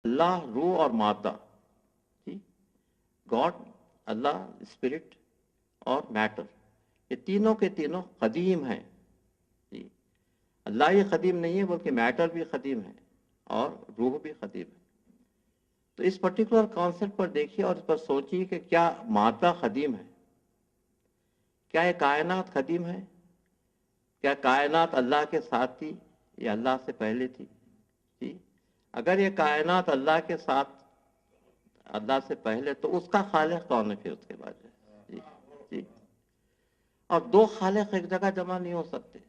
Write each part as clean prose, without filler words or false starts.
اللہ روح اور مادہ، گاڈ، اللہ، اسپرٹ اور میٹر، یہ تینوں کے تینوں قدیم ہیں جی۔ اللہ ہی قدیم نہیں ہے بلکہ میٹر بھی قدیم ہے اور روح بھی قدیم ہے۔ تو اس پرٹیکولر کانسیپٹ پر دیکھیے اور اس پر سوچیے کہ کیا مادہ قدیم ہے؟ کیا یہ کائنات قدیم ہے؟ کیا کائنات اللہ کے ساتھ تھی یا اللہ سے پہلے تھی؟ جی، اگر یہ کائنات اللہ کے ساتھ، اللہ سے پہلے، تو اس کا خالق کون ہے پھر اس کے بعد؟ جی جی، اور دو خالق ایک جگہ جمع نہیں ہو سکتے۔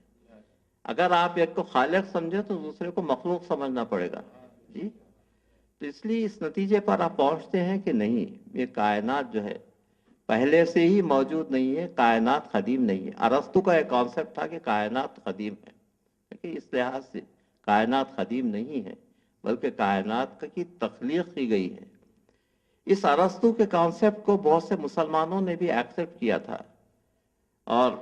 اگر آپ ایک کو خالق سمجھے تو دوسرے کو مخلوق سمجھنا پڑے گا جی۔ تو اس لیے اس نتیجے پر آپ پہنچتے ہیں کہ نہیں، یہ کائنات جو ہے پہلے سے ہی موجود نہیں ہے، کائنات قدیم نہیں ہے۔ ارسطو کا ایک کانسیپٹ تھا کہ کائنات قدیم ہے، لیکن اس لحاظ سے کائنات قدیم نہیں ہے بلکہ کائنات کی تخلیق کی گئی ہے۔ اس ارسطو کے کانسیپٹ کو بہت سے مسلمانوں نے بھی ایکسپٹ کیا تھا، اور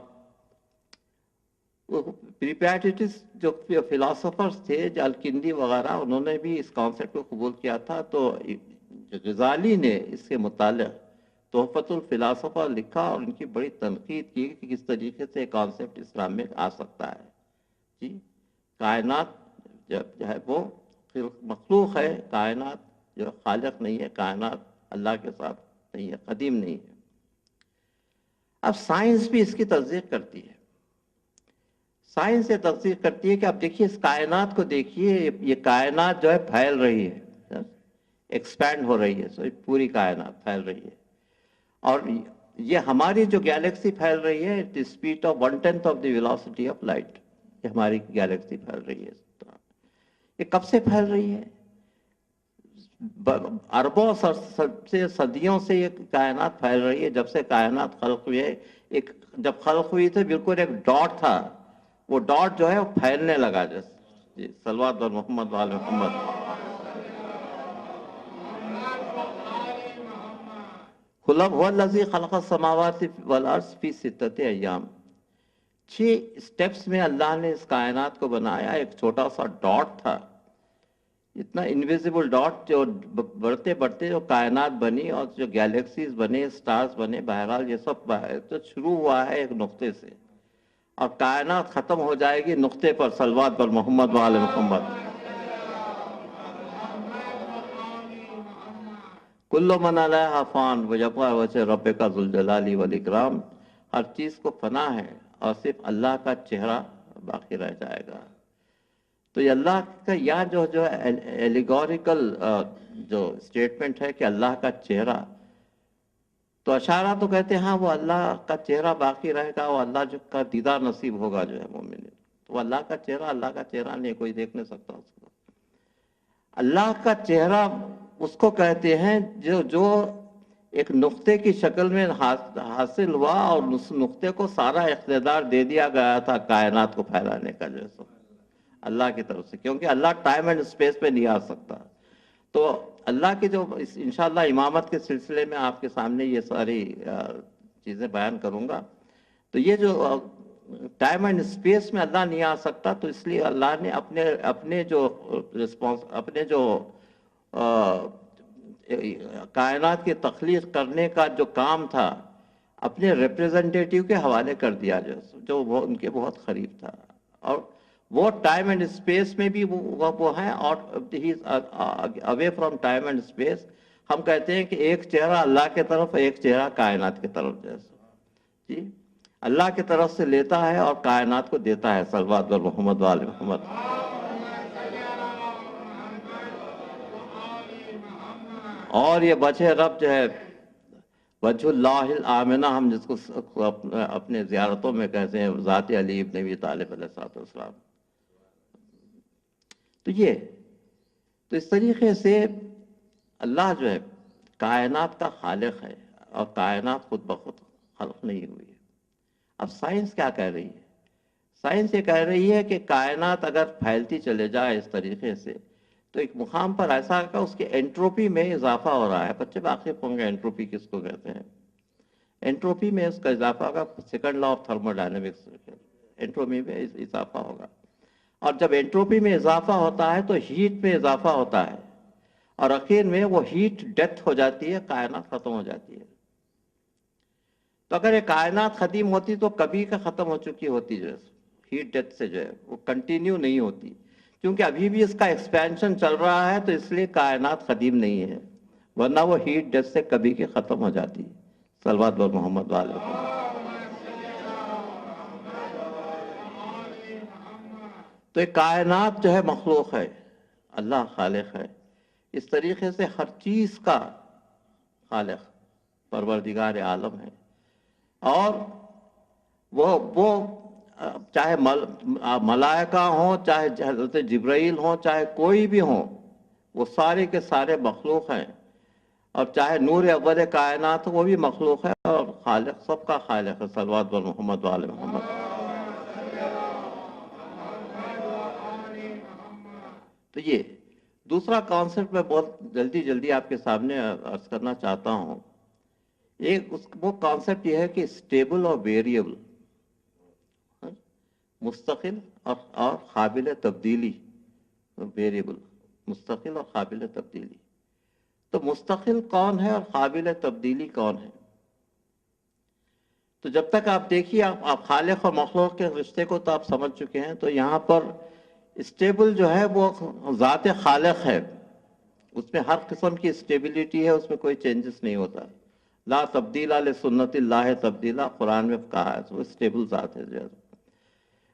پریپیٹس جو فلاسفرز تھے، الکندی وغیرہ، انہوں نے بھی اس کانسیپٹ کو قبول کیا تھا۔ تو غزالی نے اس کے متعلق تحفۃ الفلاسفہ لکھا اور ان کی بڑی تنقید کی کہ کس طریقے سے کانسیپٹ اسلام میں آ سکتا ہے جی۔ کائنات جو ہے وہ مخلوق ہے، کائنات جو خالق نہیں ہے، کائنات اللہ کے ساتھ نہیں ہے، قدیم نہیں ہے۔ اب سائنس بھی اس کی تصدیق کرتی ہے۔ سائنس یہ تصدیق کرتی ہے کہ اب دیکھیے اس کائنات کو دیکھیے، یہ کائنات جو ہے پھیل رہی ہے، ایکسپینڈ ہو رہی ہے، سو پوری کائنات پھیل رہی ہے، اور یہ ہماری جو گیلیکسی پھیل رہی ہے، it speed of 1/10 of the velocity of light, یہ ہماری گیلیکسی پھیل رہی ہے۔ یہ کب سے پھیل رہی ہے؟ اربوں سے صدیوں سے یہ کائنات پھیل رہی ہے۔ جب سے کائنات خلق ہوئی ہے، جب خلق ہوئی تھی بالکل ایک ڈاٹ تھا، وہ ڈاٹ جو ہے وہ پھیلنے لگا جیسے جی۔ صلوات بر محمد وآل محمد۔ قل هو الذی خلق السماوات والارض فی ستۃ ایام، 6 سٹیپس میں اللہ نے اس کائنات کو بنایا۔ ایک چھوٹا سا ڈاٹ تھا، اتنا انویزیبل ڈاٹ، جو بڑھتے بڑھتے جو کائنات بنی اور جو گیلیکسیز بنے، سٹارز بنے، بہرحال یہ سب تو شروع ہوا ہے ایک نقطے سے، اور کائنات ختم ہو جائے گی نقطے پر۔ صلوات پر محمد وآل محمد۔ کل من علیہا فان ویبقی وجہ ربک ذو الجلال والاکرام، ہر چیز کو فنا ہے اور صرف اللہ کا چہرہ باقی رہ جائے گا۔ تو یہ اللہ کا یا جو ایلیگوریکل جو اسٹیٹمنٹ ہے کہ اللہ کا چہرہ، تو اشارہ تو کہتے ہیں ہاں وہ اللہ کا چہرہ باقی رہے گا، وہ اللہ جو کا دیدار نصیب ہوگا جو ہے مومن، تو وہ اللہ کا چہرہ، اللہ کا چہرہ نہیں، کوئی دیکھ نہیں سکتا اس کو۔ اللہ کا چہرہ اس کو کہتے ہیں جو ایک نقطے کی شکل میں حاصل ہوا، اور اس نقطے کو سارا اقتدار دے دیا گیا تھا کائنات کو پھیلانے کا، جو ہے اللہ کی طرف سے، کیونکہ اللہ ٹائم اینڈ اسپیس پہ نہیں آ سکتا۔ تو اللہ کی جو انشاءاللہ امامت کے سلسلے میں آپ کے سامنے یہ ساری چیزیں بیان کروں گا، تو یہ جو ٹائم اینڈ اسپیس میں اللہ نہیں آ سکتا، تو اس لیے اللہ نے اپنے جو کائنات کی تخلیق کرنے کا جو کام تھا، اپنے ریپریزنٹیٹیو کے حوالے کر دیا، جو وہ ان کے بہت قریب تھا، اور وہ ٹائم اینڈ اسپیس میں بھی وہ ہیں، اور away from time and space. ہم کہتے ہیں کہ ایک چہرہ اللہ کی طرف، ایک چہرہ کائنات کی طرف، جیسے جی اللہ کی طرف سے لیتا ہے اور کائنات کو دیتا ہے۔ صلوات بر محمد وآل محمد۔ اور یہ وجہ رب جو ہے، وجہ اللہ الآمنہ، ہم جس کو اپنے زیارتوں میں کہتے ہیں، ذات علی ابن ابی طالب علیہ السلام۔ تو اس طریقے سے اللہ جو ہے کائنات کا خالق ہے، اور کائنات خود بخود خلق نہیں ہوئی ہے۔ اب سائنس کیا کہہ رہی ہے؟ سائنس یہ کہہ رہی ہے کہ کائنات اگر پھیلتی چلے جائے اس طریقے سے، تو ایک مقام پر ایسا کہ اس کے انٹروپی میں اضافہ ہو رہا ہے۔ بچے واقف ہوں گے انٹروپی کس کو کہتے ہیں؟ انٹروپی میں اس کا اضافہ ہوگا، second law of thermodynamics, entropy میں اضافہ ہوگا، اور جب انٹروپی میں اضافہ ہوتا ہے تو ہیٹ میں اضافہ ہوتا ہے، اور اخیر میں وہ ہیٹ ڈیتھ ہو جاتی ہے، کائنات ختم ہو جاتی ہے۔ تو اگر یہ کائنات ختم ہوتی تو کبھی کا ختم ہو چکی ہوتی، جو ہے ہیٹ ڈیتھ سے جو ہے وہ کنٹینیو نہیں ہوتی، کیونکہ ابھی بھی اس کا ایکسپینشن چل رہا ہے، تو اس لیے کائنات قدیم نہیں ہے، ورنہ وہ ہیٹ ڈیتھ سے کبھی کی ختم ہو جاتی۔ صلوات بر محمد والے محمد۔ تو یہ کائنات جو ہے مخلوق ہے، اللہ خالق ہے، اس طریقے سے ہر چیز کا خالق پروردگار عالم ہے، اور وہ چاہے ملائکہ ہوں، چاہے حضرت جبرائیل ہوں، چاہے کوئی بھی ہوں، وہ سارے کے سارے مخلوق ہیں، اور چاہے نور اول کائنات ہو وہ بھی مخلوق ہے، اور خالق سب کا خالق ہے۔ صلوات بر محمد وآل محمد۔ تو یہ دوسرا کانسیپٹ میں بہت جلدی آپ کے سامنے عرض کرنا چاہتا ہوں۔ وہ کانسیپٹ یہ ہے کہ اسٹیبل اور ویریبل، مستقل اور قابل تبدیلی، ویریبل مستقل اور قابل تبدیلی۔ تو مستقل کون ہے اور قابل تبدیلی کون ہے؟ تو جب تک آپ دیکھیے، آپ خالق اور مخلوق کے رشتے کو تو آپ سمجھ چکے ہیں، تو یہاں پر اسٹیبل جو ہے وہ ذات خالق ہے، اس میں ہر قسم کی اسٹیبلٹی ہے، اس میں کوئی چینجز نہیں ہوتا۔ لا تبدیل لسنت اللہ تبدیلا، قرآن میں کہا ہے، وہ اسٹیبل ذات ہے۔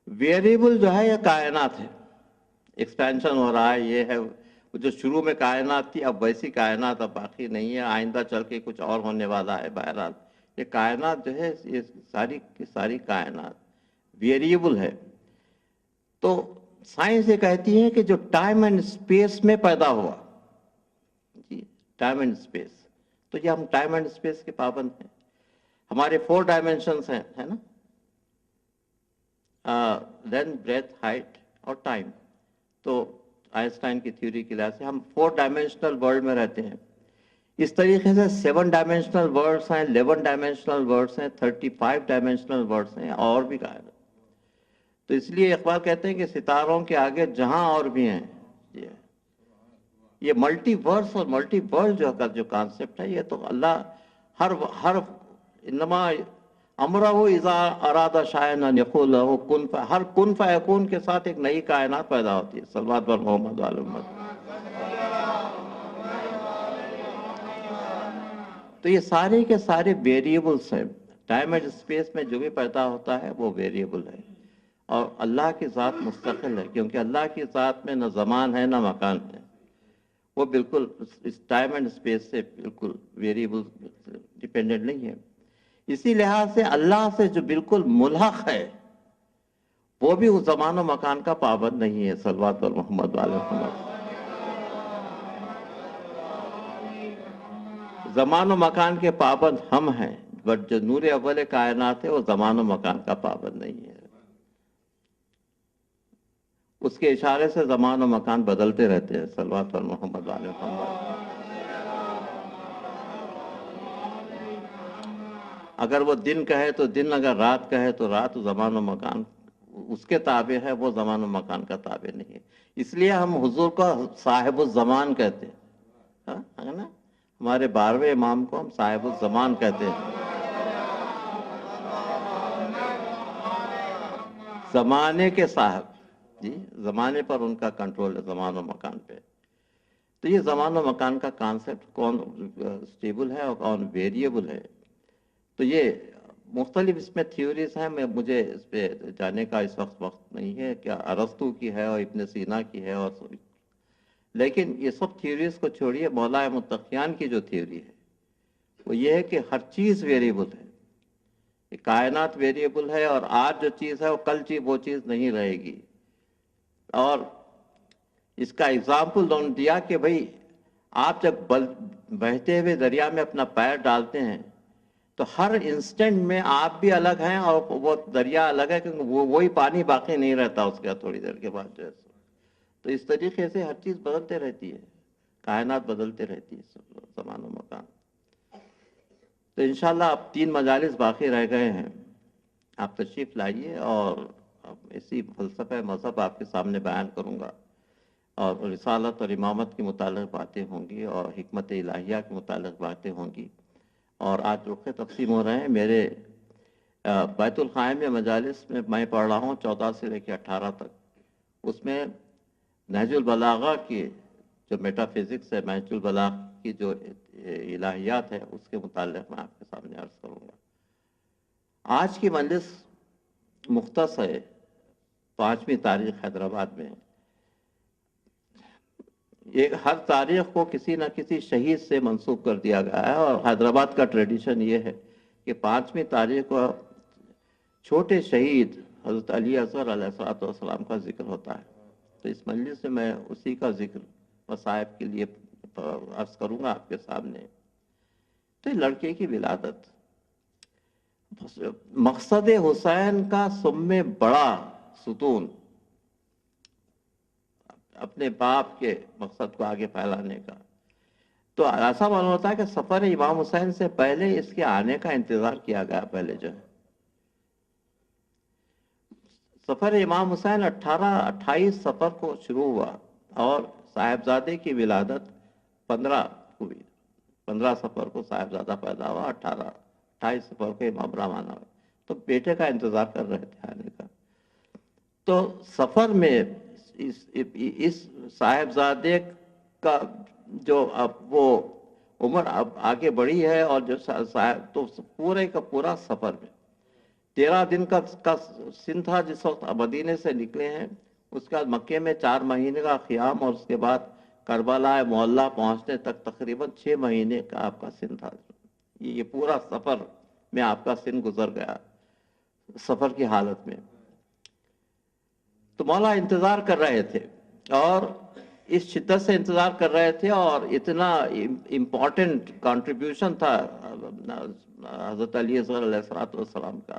ویریبل جو ہے یہ کائنات ہے، ایکسپینشن ہو رہا ہے، یہ ہے جو شروع میں کائنات تھی اب ویسی کائنات اب باقی نہیں ہے، آئندہ چل کے کچھ اور ہونے والا ہے۔ بہرحال یہ کائنات جو ہے، یہ ساری کی ساری کائنات ویریبل ہے۔ تو سائنس یہ کہتی ہے کہ جو ٹائم اینڈ اسپیس میں پیدا ہوا، جی ٹائم اینڈ اسپیس، تو یہ ہم ٹائم اینڈ اسپیس کے پابند ہیں۔ ہمارے 4 ڈائمینشنز ہیں، ہے نا، لینتھ، بریتھ، ہائٹ اور ٹائم۔ تو آئنسٹائن کی تھیوری کے لحاظ سے ہم 4 ڈائمینشنل ورلڈ میں رہتے ہیں۔ اس طریقے سے 7 ڈائمینشنل ورلڈس ہیں، 11 ڈائمینشنل ورلڈس ہیں، 35 ڈائمینشنل ورلڈس ہیں، اور بھی کائنات۔ تو اس لیے اقبال کہتے ہیں کہ ستاروں کے آگے جہاں اور بھی ہیں۔ یہ ملٹی ورس اور ملٹی ورلڈ جو کانسیپٹ ہے، یہ تو اللہ ہر انما امرہ اذا اراد شیئا ان یقول له کن، ہر کن فیکون کے ساتھ ایک نئی کائنات پیدا ہوتی ہے۔ صلوات بر محمد وآل محمد۔ تو یہ سارے کے سارے ویریبلس ہیں، ٹائم اینڈ اسپیس میں جو بھی پیدا ہوتا ہے وہ ویریبل ہے، اور اللہ کی ذات مستقل ہے، کیونکہ اللہ کی ذات میں نہ زمان ہے نہ مکان ہے، وہ بالکل اس ٹائم اینڈ اسپیس سے بالکل ویریبل ڈیپینڈنٹ نہیں ہے۔ اسی لحاظ سے اللہ سے جو بالکل ملحق ہے وہ بھی اس زمان و مکان کا پابند نہیں ہے۔ صلوات بر محمد وآل محمد۔ زمان و مکان کے پابند ہم ہیں، بٹ جو نور اول کائنات ہے وہ زمان و مکان کا پابند نہیں ہے۔ اس کے اشارے سے زمان و مکان بدلتے رہتے ہیں۔ صلوات بر محمد وآل محمد۔ اگر وہ دن کہے تو دن، اگر رات کہے تو رات، زمان و مکان اس کے تابع ہے، وہ زمان و مکان کا تابع نہیں ہے۔ اس لیے ہم حضور کو صاحب الزمان کہتے ہیں، ہے نا، ہمارے 12ویں امام کو ہم صاحب الزمان کہتے ہیں۔ زمانے کے صاحب، جی زمانے پر ان کا کنٹرول ہے، زمان و مکان پہ۔ تو یہ زمان و مکان کا کانسیپٹ کون اسٹیبل ہے اور کون ویریبل ہے، تو یہ مختلف اس میں تھیوریز ہیں، مجھے اس پہ جانے کا اس وقت نہیں ہے، کیا ارسطو کی ہے اور ابن سینا کی ہے، اور لیکن یہ سب تھیوریز کو چھوڑیے، مولا متقیان کی جو تھیوری ہے وہ یہ ہے کہ ہر چیز ویریبل ہے، یہ کائنات ویریبل ہے، اور آج جو چیز ہے وہ کل وہ چیز نہیں رہے گی۔ اور اس کا ایگزامپل انہوں نے دیا کہ بھئی آپ جب بہتے ہوئے دریا میں اپنا پیر ڈالتے ہیں تو ہر انسٹنٹ میں آپ بھی الگ ہیں اور وہ دریا الگ ہے، کیونکہ وہی پانی باقی نہیں رہتا اس کے تھوڑی دیر کے بعد جو ہے۔ تو اس طریقے سے ہر چیز بدلتے رہتی ہے، کائنات بدلتے رہتی ہے، زمان و مکان۔ تو انشاءاللہ اب 3 مجالس باقی رہ گئے ہیں، آپ تشریف لائیے، اور اسی فلسفہ مذہب آپ کے سامنے بیان کروں گا۔ اور رسالت اور امامت کے متعلق باتیں ہوں گی اور حکمت الہیہ کے متعلق باتیں ہوں گی. اور آج رخ تقسیم ہو رہے ہیں. میرے بیت الخائم میں مجالس میں پڑھ رہا ہوں 14 سے لے کے 18 تک. اس میں نہج البلاغہ کی جو میٹا فزکس ہے، نہج البلاغہ کی جو الہیات ہے، اس کے متعلق میں آپ کے سامنے عرض کروں گا. آج کی مجلس مختص ہے. 5ویں تاریخ حیدرآباد میں. ہر تاریخ کو کسی نہ کسی شہید سے منسوب کر دیا گیا ہے، اور حیدرآباد کا ٹریڈیشن یہ ہے کہ 5ویں تاریخ کو چھوٹے شہید حضرت علی اصغر علیہ السلام کا ذکر ہوتا ہے. تو اس مجلس میں اسی کا ذکر مصائب کے لیے عرض کروں گا آپ کے سامنے. تو لڑکے کی ولادت مقصد حسین کا سب میں بڑا ستون، اپنے باپ کے مقصد کو آگے پھیلانے کا. تو ایسا معلوم ہوتا ہے کہ سفر امام حسین سے پہلے اس کے آنے کا انتظار کیا گیا. پہلے جو ہے سفر امام حسین 28 سفر کو شروع ہوا، اور صاحبزادے کی ولادت 15 کو ہوئی. 15 سفر کو صاحبزادہ پیدا ہوا، 28 سفر کو امام روانہ ہوا. تو بیٹے کا انتظار کر رہے تھے آنے کا. تو سفر میں اس صاحبزادے کا جو اب وہ عمر اب آگے بڑھی ہے، اور جو تو پورے کا پورا سفر میں 13 دن کا سن تھا جس وقت مدینے سے نکلے ہیں. اس کے بعد مکے میں 4 مہینے کا قیام، اور اس کے بعد کربلا معلیٰ پہنچنے تک تقریباً 6 مہینے کا آپ کا سن تھا. یہ پورا سفر میں آپ کا سن گزر گیا سفر کی حالت میں. تو مولا انتظار کر رہے تھے، اور اس شدت سے انتظار کر رہے تھے، اور اتنا امپورٹنٹ کنٹریبیوشن تھا حضرت علی اصغر علیہ السلام کا،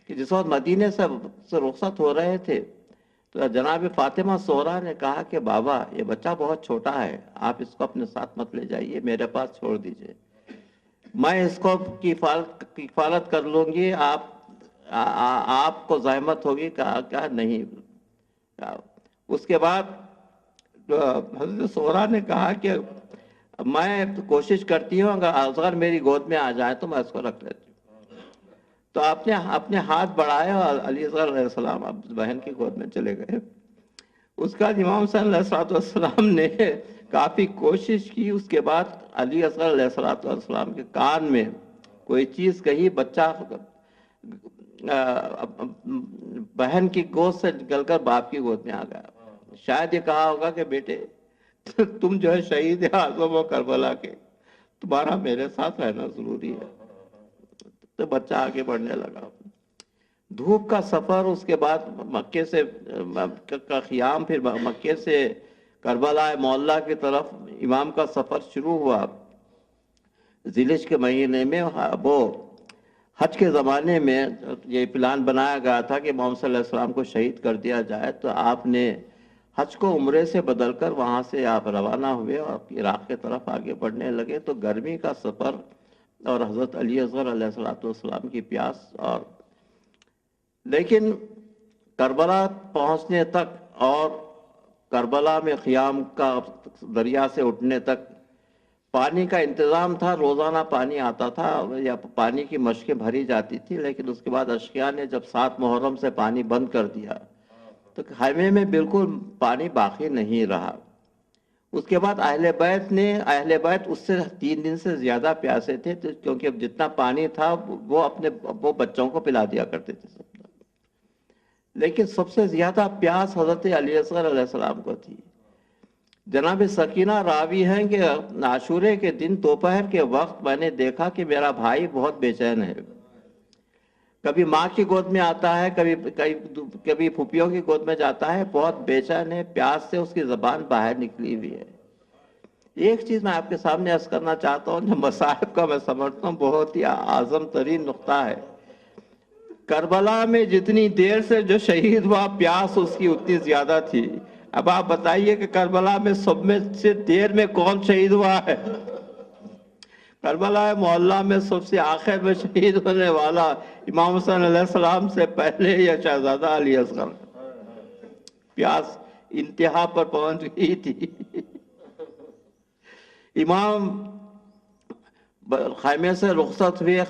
کہ جس وقت مدینے سے رخصت ہو رہے تھے تو جناب فاطمہ زہرا نے کہا کہ بابا یہ بچہ بہت چھوٹا ہے، آپ اس کو اپنے ساتھ مت لے جائیے، میرے پاس چھوڑ دیجئے، میں اس کو کفالت کر لوں گی، آپ کو زحمت ہوگی. کہا نہیں. اس کے بعد حضرت زہرا نے کہا کہ میں کوشش کرتی ہوں اگر اصغر میری گود میں آ جائے تو میں اس کو رکھ لیتی ہوں. تو آپ نے اپنے ہاتھ بڑھائے اور علی اصغر علیہ السلام بہن کی گود میں چلے گئے. اس کا امام حسین علیہ السلام نے کافی کوشش کی. اس کے بعد علی اصغر علیہ السلام کے کان میں کوئی چیز کہی، بچہ بہن کی گود سے نکل کر باپ کی گود میں آ گیا. شاید یہ کہا ہوگا کہ بیٹے تم جو ہے شہید اعظم و کربلا کے، تمہارا میرے ساتھ رہنا ضروری ہے. تو بچہ آگے بڑھنے لگا. دھوپ کا سفر، اس کے بعد مکے سے کا قیام، پھر مکے سے کربلا معلیٰ کی طرف امام کا سفر شروع ہوا. ذی الحج کے مہینے میں وہ حج کے زمانے میں یہ پلان بنایا گیا تھا کہ محمد صلی اللہ علیہ وسلم کو شہید کر دیا جائے. تو آپ نے حج کو عمرے سے بدل کر وہاں سے آپ روانہ ہوئے اور عراق کی طرف آگے بڑھنے لگے. تو گرمی کا سفر اور حضرت علی اصغر علیہ السلام کی پیاس، اور لیکن کربلا پہنچنے تک اور کربلا میں قیام کا دریا سے اٹھنے تک پانی کا انتظام تھا. روزانہ پانی آتا تھا یا پانی کی مشکیں بھری جاتی تھی. لیکن اس کے بعد اشقیاء نے جب 7 محرم سے پانی بند کر دیا تو خیمے میں بالکل پانی باقی نہیں رہا. اس کے بعد اہل بیت اس سے 3 دن سے زیادہ پیاسے تھے، کیونکہ جتنا پانی تھا وہ بچوں کو پلا دیا کرتے تھے سب. لیکن سب سے زیادہ پیاس حضرت علی اصغر علیہ السلام کو تھی. جناب سکینہ راوی ہیں کہ عاشورے کے دن دوپہر کے وقت میں نے دیکھا کہ میرا بھائی بہت بے چین ہے. کبھی ماں کی گود میں آتا ہے، کبھی پھوپھیوں کی گود میں جاتا ہے، بہت بے چین ہے، پیاس سے اس کی زبان باہر نکلی ہوئی ہے. ایک چیز میں آپ کے سامنے عرض کرنا چاہتا ہوں جو مصائب کا میں سمجھتا ہوں بہت ہی اعظم ترین نقطہ ہے. کربلا میں جتنی دیر سے جو شہید ہوا پیاس اس کی اتنی زیادہ تھی. اب آپ بتائیے کہ کربلا میں سب میں سے دیر میں کون شہید ہوا ہے؟ کربلا معلیٰ میں سب سے آخر میں شہید ہونے والا امام حسین علیہ السلام سے پہلے یا شہزادہ علی اصغر. پیاس انتہا پر پہنچ گئی تھی۔ امام خیمے سے رخصت ہوئے،